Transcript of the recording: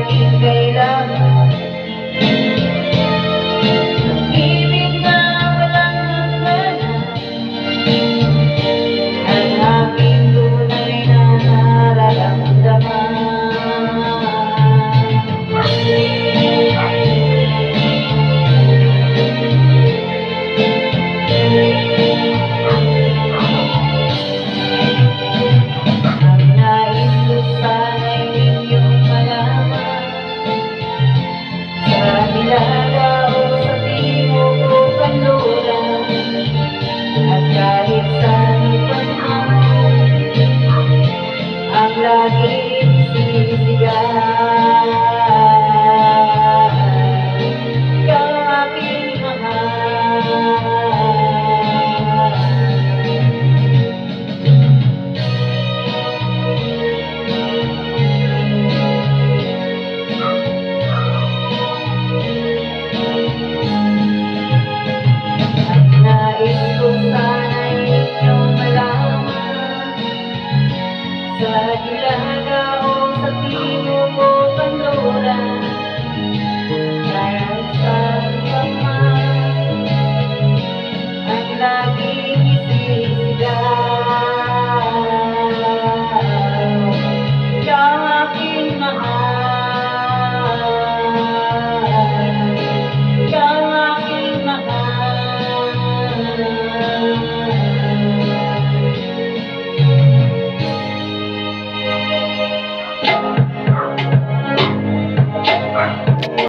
naging kailangan. Pag-ibig na walang hangganan, ang aking tunay na nararamdaman. Ilaga o sa timog o kanluran, at kahit saan pa ang laging sinisigaw, ikaw aking mahal. Nais ko sana'y inyong malaman, sa Ilaga o sa timog o kanluran,